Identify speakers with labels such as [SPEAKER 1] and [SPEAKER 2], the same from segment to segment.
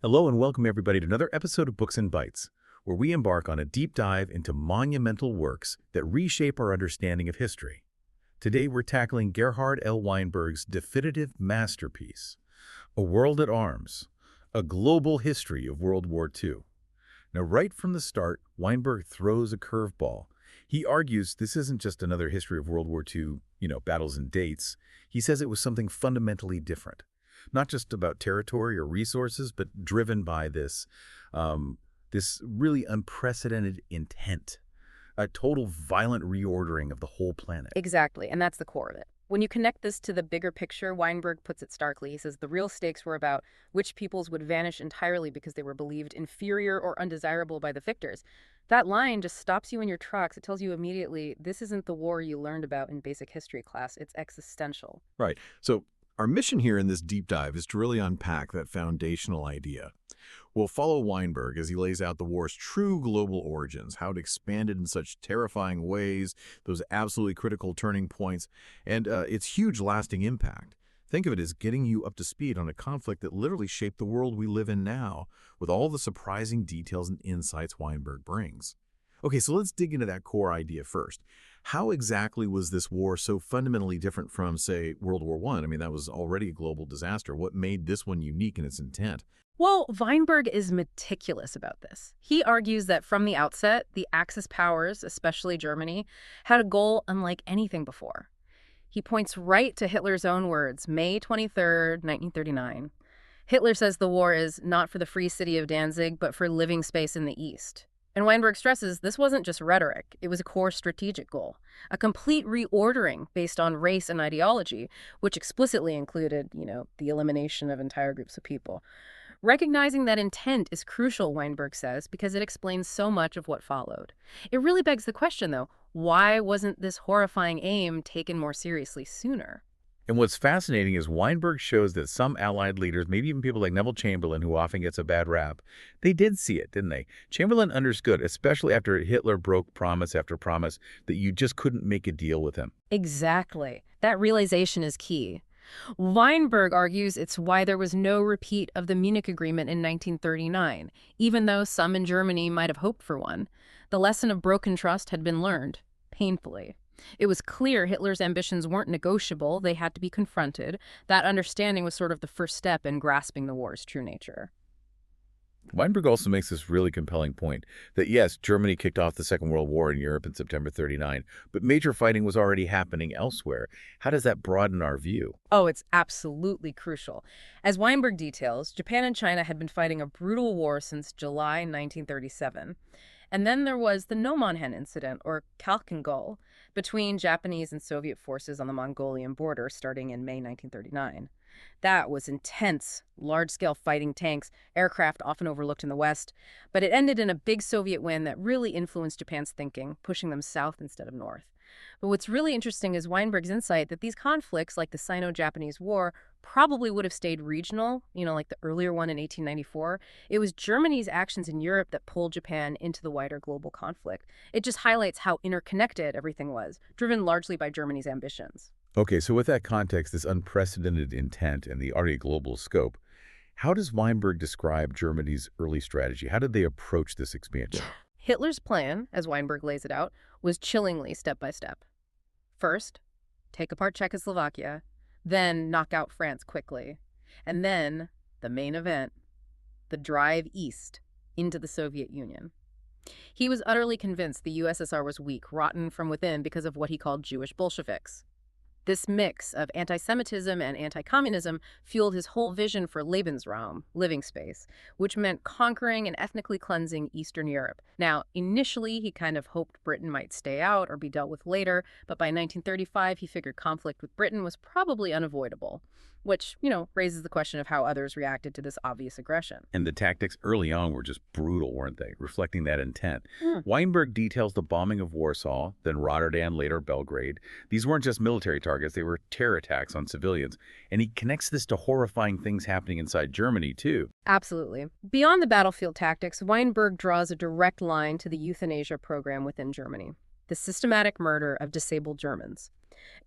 [SPEAKER 1] Hello and welcome everybody to another episode of Books and Bytes, where we embark on a deep dive into monumental works that reshape our understanding of history. Today we're tackling Gerhard L. Weinberg's definitive masterpiece, A World at Arms, a global history of World War II. Now, right from the start, Weinberg throws a curveball. He argues this isn't just another history of World War II, battles and dates. He says it was something fundamentally different. Not just about territory or resources, but driven by this really unprecedented intent, a total violent reordering of the whole planet.
[SPEAKER 2] Exactly, and that's the core of it. When you connect this to the bigger picture, Weinberg puts it starkly. He says the real stakes were about which peoples would vanish entirely because they were believed inferior or undesirable by the victors. That line just stops you in your tracks. It tells you immediately, this isn't the war you learned about in basic history class. It's existential.
[SPEAKER 3] Right. So our mission here in this deep dive is to really unpack that foundational idea. We'll follow Weinberg as he lays out the war's true global origins, how it expanded in such terrifying ways, those absolutely critical turning points, and its huge lasting impact. Think of it as getting you up to speed on a conflict that literally shaped the world we live in now, with all the surprising details and insights Weinberg brings. Okay, so let's dig into that core idea first. How exactly was this war so fundamentally different from, say, World War I? I mean, that was already a global disaster. What made this one unique in its intent?
[SPEAKER 2] Well, Weinberg is meticulous about this. He argues that from the outset, the Axis powers, especially Germany, had a goal unlike anything before. He points right to Hitler's own words, May 23rd, 1939. Hitler says the war is not for the free city of Danzig, but for living space in the East. And Weinberg stresses this wasn't just rhetoric, it was a core strategic goal, a complete reordering based on race and ideology, which explicitly included, the elimination of entire groups of people. Recognizing that intent is crucial, Weinberg says, because it explains so much of what followed. It really begs the question, though, why wasn't this horrifying aim taken more seriously sooner?
[SPEAKER 1] And what's fascinating is Weinberg shows that some Allied leaders, maybe even people like Neville Chamberlain, who often gets a bad rap, they did see it, didn't they? Chamberlain understood, especially after Hitler broke promise after promise, that you just couldn't make a deal with him.
[SPEAKER 2] Exactly. That realization is key. Weinberg argues it's why there was no repeat of the Munich Agreement in 1939, even though some in Germany might have hoped for one. The lesson of broken trust had been learned, painfully. It was clear Hitler's ambitions weren't negotiable, they had to be confronted. That understanding was sort of the first step in grasping the war's true nature.
[SPEAKER 1] Weinberg also makes this really compelling point that, yes, Germany kicked off the Second World War in Europe in September 39, but major fighting was already happening elsewhere. How does that broaden our view?
[SPEAKER 2] Oh, it's absolutely crucial. As Weinberg details, Japan and China had been fighting a brutal war since July 1937. And then there was the Nomonhan incident, or Khalkhin, between Japanese and Soviet forces on the Mongolian border starting in May 1939. That was intense, large-scale fighting tanks, aircraft often overlooked in the West, but it ended in a big Soviet win that really influenced Japan's thinking, pushing them south instead of north. But what's really interesting is Weinberg's insight that these conflicts, like the Sino-Japanese War, probably would have stayed regional, like the earlier one in 1894. It was Germany's actions in Europe that pulled Japan into the wider global conflict. It just highlights how interconnected everything was, driven largely by Germany's ambitions.
[SPEAKER 1] Okay, so with that context, this unprecedented intent and the already global scope, how does Weinberg describe Germany's early strategy? How did they approach this expansion?
[SPEAKER 2] Hitler's plan, as Weinberg lays it out, was chillingly step by step. First, take apart Czechoslovakia, then knock out France quickly, and then, the main event, the drive east into the Soviet Union. He was utterly convinced the USSR was weak, rotten from within because of what he called Jewish Bolsheviks. This mix of anti-Semitism and anti-communism fueled his whole vision for Lebensraum, living space, which meant conquering and ethnically cleansing Eastern Europe. Now, initially, he kind of hoped Britain might stay out or be dealt with later, but by 1935, he figured conflict with Britain was probably unavoidable, which, raises the question of how others reacted to this obvious aggression.
[SPEAKER 1] And the tactics early on were just brutal, weren't they? Reflecting that intent. Weinberg details the bombing of Warsaw, then Rotterdam, later Belgrade. These weren't just military targets, they were terror attacks on civilians. And he connects this to horrifying things happening inside Germany, too.
[SPEAKER 2] Absolutely. Beyond the battlefield tactics, Weinberg draws a direct line to the euthanasia program within Germany, the systematic murder of disabled Germans.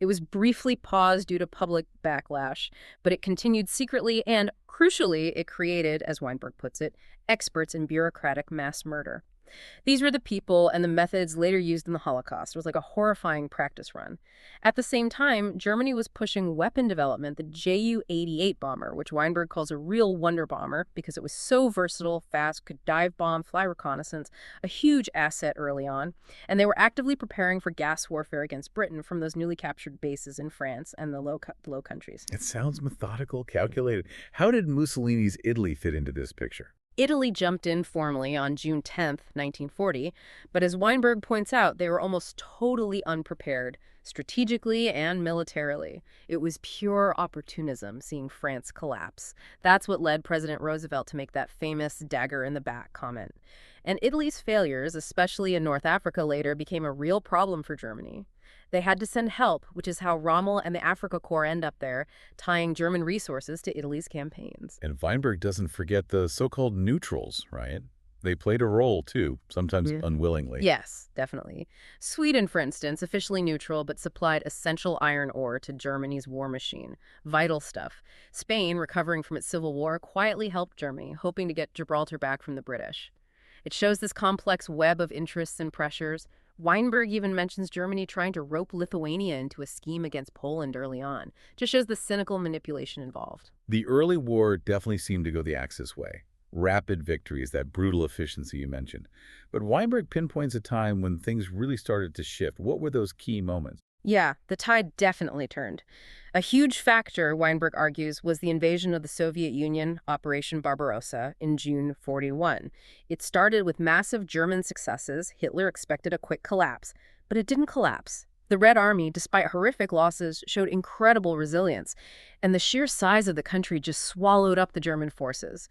[SPEAKER 2] It was briefly paused due to public backlash, but it continued secretly and, crucially, it created, as Weinberg puts it, experts in bureaucratic mass murder. These were the people and the methods later used in the Holocaust. It was like a horrifying practice run. At the same time, Germany was pushing weapon development, the Ju-88 bomber, which Weinberg calls a real wonder bomber because it was so versatile, fast, could dive bomb, fly reconnaissance, a huge asset early on. And they were actively preparing for gas warfare against Britain from those newly captured bases in France and the Low Countries.
[SPEAKER 1] It sounds methodical, calculated. How did Mussolini's Italy fit into this picture?
[SPEAKER 2] Italy jumped in formally on June 10, 1940, but as Weinberg points out, they were almost totally unprepared, strategically and militarily. It was pure opportunism seeing France collapse. That's what led President Roosevelt to make that famous dagger in the back comment. And Italy's failures, especially in North Africa later, became a real problem for Germany. They had to send help, which is how Rommel and the Africa Corps end up there, tying German resources to Italy's campaigns.
[SPEAKER 1] And Weinberg doesn't forget the so-called neutrals, right? They played a role, too, sometimes unwillingly.
[SPEAKER 2] Yes, definitely. Sweden, for instance, officially neutral, but supplied essential iron ore to Germany's war machine. Vital stuff. Spain, recovering from its civil war, quietly helped Germany, hoping to get Gibraltar back from the British. It shows this complex web of interests and pressures. Weinberg even mentions Germany trying to rope Lithuania into a scheme against Poland early on. Just shows the cynical manipulation involved.
[SPEAKER 1] The early war definitely seemed to go the Axis way. Rapid victories, that brutal efficiency you mentioned. But Weinberg pinpoints a time when things really started to shift. What were those key moments?
[SPEAKER 2] Yeah, the tide definitely turned. A huge factor, Weinberg argues, was the invasion of the Soviet Union, Operation Barbarossa, in June 41. It started with massive German successes. Hitler expected a quick collapse, but it didn't collapse. The Red Army, despite horrific losses, showed incredible resilience, and the sheer size of the country just swallowed up the German forces.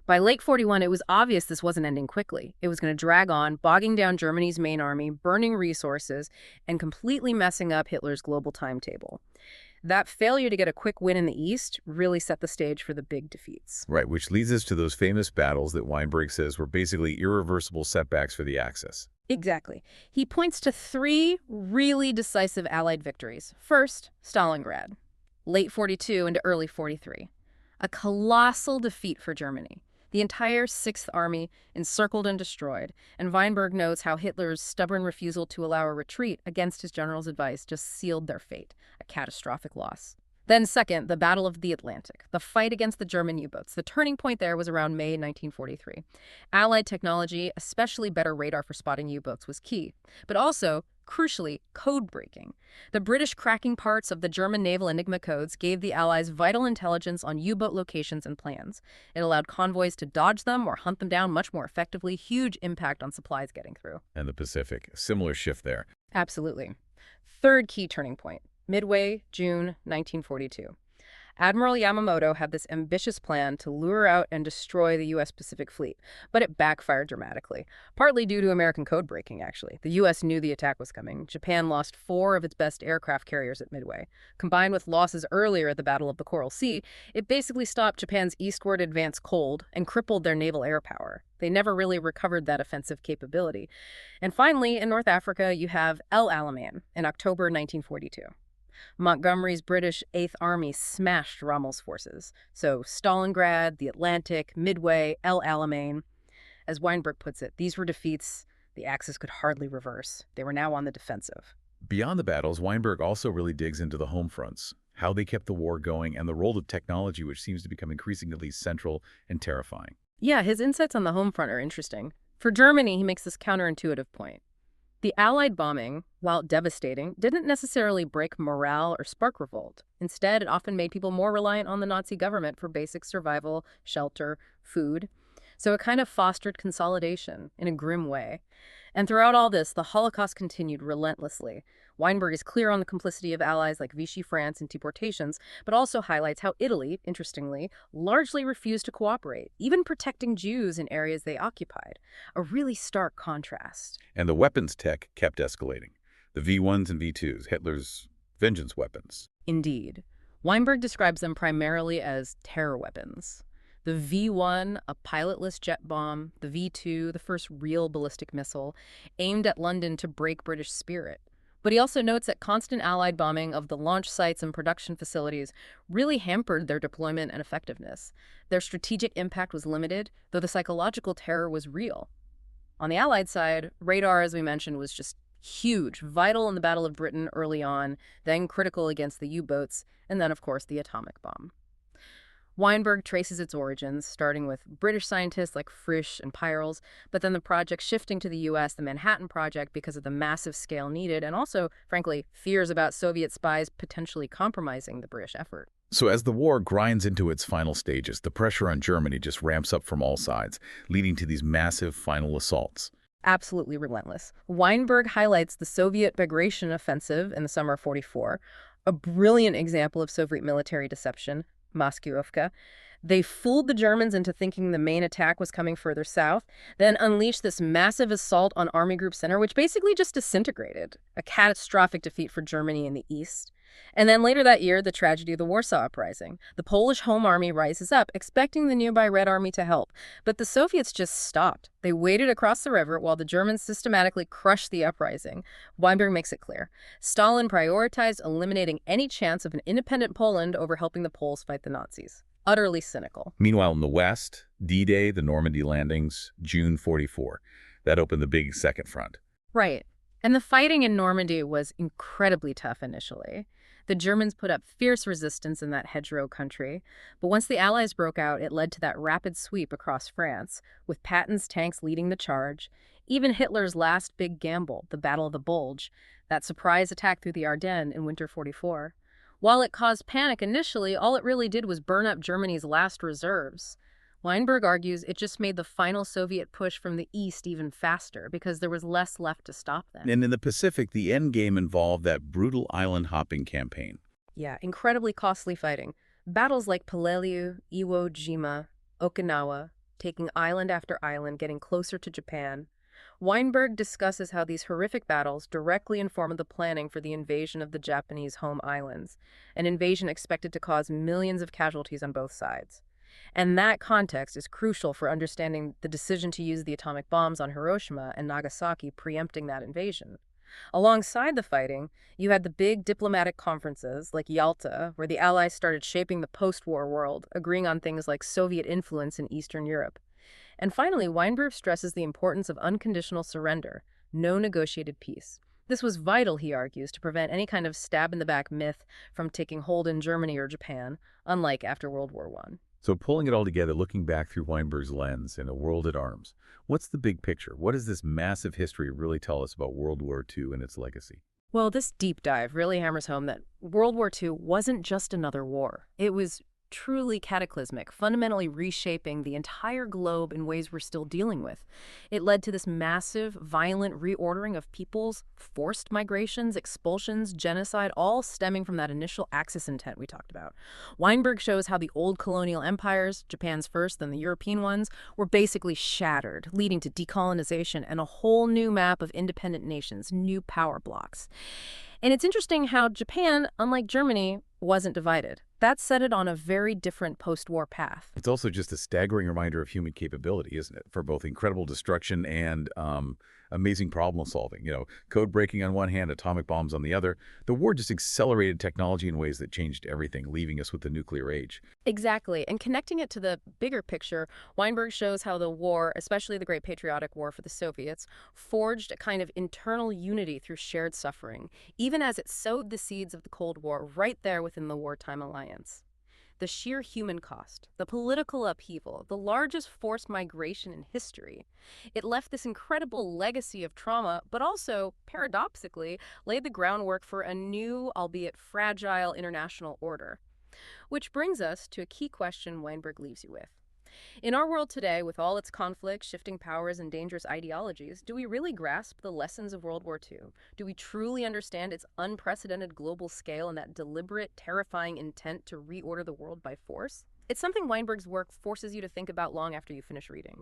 [SPEAKER 2] By late 41, it was obvious this wasn't ending quickly. It was going to drag on, bogging down Germany's main army, burning resources, and completely messing up Hitler's global timetable. That failure to get a quick win in the East really set the stage for the big defeats.
[SPEAKER 1] Right, which leads us to those famous battles that Weinberg says were basically irreversible setbacks for the Axis.
[SPEAKER 2] Exactly. He points to three really decisive Allied victories. First, Stalingrad, late 42 into early 43. A colossal defeat for Germany. The entire Sixth Army encircled and destroyed, and Weinberg notes how Hitler's stubborn refusal to allow a retreat against his general's advice just sealed their fate, a catastrophic loss. Then second, the Battle of the Atlantic, the fight against the German U-boats. The turning point there was around May 1943. Allied technology, especially better radar for spotting U-boats, was key, but also, crucially, code breaking. The British cracking parts of the German naval Enigma codes gave the Allies vital intelligence on U-boat locations and plans. It allowed convoys to dodge them or hunt them down much more effectively, huge impact on supplies getting through.
[SPEAKER 1] And the Pacific, similar shift there.
[SPEAKER 2] Absolutely. Third key turning point. Midway, June 1942. Admiral Yamamoto had this ambitious plan to lure out and destroy the U.S. Pacific Fleet, but it backfired dramatically, partly due to American code breaking, actually. The U.S. knew the attack was coming. Japan lost 4 of its best aircraft carriers at Midway. Combined with losses earlier at the Battle of the Coral Sea, it basically stopped Japan's eastward advance cold and crippled their naval air power. They never really recovered that offensive capability. And finally, in North Africa, you have El Alamein in October 1942. Montgomery's British Eighth Army smashed Rommel's forces. So Stalingrad, the Atlantic, Midway, El Alamein. As Weinberg puts it, these were defeats the Axis could hardly reverse. They were now on the defensive.
[SPEAKER 1] Beyond the battles, Weinberg also really digs into the home fronts, how they kept the war going, and the role of technology, which seems to become increasingly central and terrifying.
[SPEAKER 2] Yeah, his insights on the home front are interesting. For Germany, he makes this counterintuitive point. The Allied bombing, while devastating, didn't necessarily break morale or spark revolt. Instead, it often made people more reliant on the Nazi government for basic survival, shelter, food. So it kind of fostered consolidation in a grim way. And throughout all this, the Holocaust continued relentlessly. Weinberg is clear on the complicity of allies like Vichy France in deportations, but also highlights how Italy, interestingly, largely refused to cooperate, even protecting Jews in areas they occupied. A really stark contrast.
[SPEAKER 1] And the weapons tech kept escalating. The V-1s and V-2s, Hitler's vengeance weapons.
[SPEAKER 2] Indeed. Weinberg describes them primarily as terror weapons. The V-1, a pilotless jet bomb, the V-2, the first real ballistic missile, aimed at London to break British spirit. But he also notes that constant Allied bombing of the launch sites and production facilities really hampered their deployment and effectiveness. Their strategic impact was limited, though the psychological terror was real. On the Allied side, radar, as we mentioned, was just huge, vital in the Battle of Britain early on, then critical against the U-boats, and then, of course, the atomic bomb. Weinberg traces its origins, starting with British scientists like Frisch and Peierls, but then the project shifting to the U.S., the Manhattan Project, because of the massive scale needed, and also, frankly, fears about Soviet spies potentially compromising the British effort.
[SPEAKER 1] So as the war grinds into its final stages, the pressure on Germany just ramps up from all sides, leading to these massive final assaults.
[SPEAKER 2] Absolutely relentless. Weinberg highlights the Soviet Bagration offensive in the summer of '44, a brilliant example of Soviet military deception, Moskyovka. They fooled the Germans into thinking the main attack was coming further south, then unleashed this massive assault on Army Group Center, which basically just disintegrated, a catastrophic defeat for Germany in the east. And then later that year, the tragedy of the Warsaw Uprising. The Polish Home Army rises up, expecting the nearby Red Army to help. But the Soviets just stopped. They waited across the river while the Germans systematically crushed the uprising. Weinberg makes it clear. Stalin prioritized eliminating any chance of an independent Poland over helping the Poles fight the Nazis. Utterly cynical.
[SPEAKER 1] Meanwhile, in the West, D-Day, the Normandy landings, June '44. That opened the big second front.
[SPEAKER 2] Right. And the fighting in Normandy was incredibly tough initially. The Germans put up fierce resistance in that hedgerow country, but once the Allies broke out, it led to that rapid sweep across France, with Patton's tanks leading the charge. Even Hitler's last big gamble, the Battle of the Bulge, that surprise attack through the Ardennes in winter '44. While it caused panic initially, all it really did was burn up Germany's last reserves. Weinberg argues it just made the final Soviet push from the east even faster because there was less left to stop them.
[SPEAKER 1] And in the Pacific, the end game involved that brutal island-hopping campaign.
[SPEAKER 2] Yeah, incredibly costly fighting. Battles like Peleliu, Iwo Jima, Okinawa, taking island after island, getting closer to Japan. Weinberg discusses how these horrific battles directly informed the planning for the invasion of the Japanese home islands, an invasion expected to cause millions of casualties on both sides. And that context is crucial for understanding the decision to use the atomic bombs on Hiroshima and Nagasaki, preempting that invasion. Alongside the fighting, you had the big diplomatic conferences like Yalta, where the Allies started shaping the post-war world, agreeing on things like Soviet influence in Eastern Europe. And finally, Weinberg stresses the importance of unconditional surrender, no negotiated peace. This was vital, he argues, to prevent any kind of stab-in-the-back myth from taking hold in Germany or Japan, unlike after World War I.
[SPEAKER 1] So pulling it all together, looking back through Weinberg's lens in A World at Arms, what's the big picture? What does this massive history really tell us about World War II and its legacy?
[SPEAKER 2] Well, this deep dive really hammers home that World War II wasn't just another war. It was truly cataclysmic, fundamentally reshaping the entire globe in ways we're still dealing with. It led to this massive, violent reordering of peoples, forced migrations, expulsions, genocide, all stemming from that initial Axis intent we talked about. Weinberg shows how the old colonial empires, Japan's first, then the European ones, were basically shattered, leading to decolonization and a whole new map of independent nations, new power blocks. And it's interesting how Japan, unlike Germany, wasn't divided. That set it on a very different post-war path.
[SPEAKER 1] It's also just a staggering reminder of human capability, isn't it? For both incredible destruction and amazing problem solving. Code breaking on one hand, atomic bombs on the other. The war just accelerated technology in ways that changed everything, leaving us with the nuclear age.
[SPEAKER 2] Exactly. And connecting it to the bigger picture, Weinberg shows how the war, especially the Great Patriotic War for the Soviets, forged a kind of internal unity through shared suffering, even as it sowed the seeds of the Cold War right there within the wartime alliance. The sheer human cost, the political upheaval, the largest forced migration in history. It left this incredible legacy of trauma, but also, paradoxically, laid the groundwork for a new, albeit fragile, international order. Which brings us to a key question Weinberg leaves you with. In our world today, with all its conflicts, shifting powers, and dangerous ideologies, do we really grasp the lessons of World War II? Do we truly understand its unprecedented global scale and that deliberate, terrifying intent to reorder the world by force? It's something Weinberg's work forces you to think about long after you finish reading.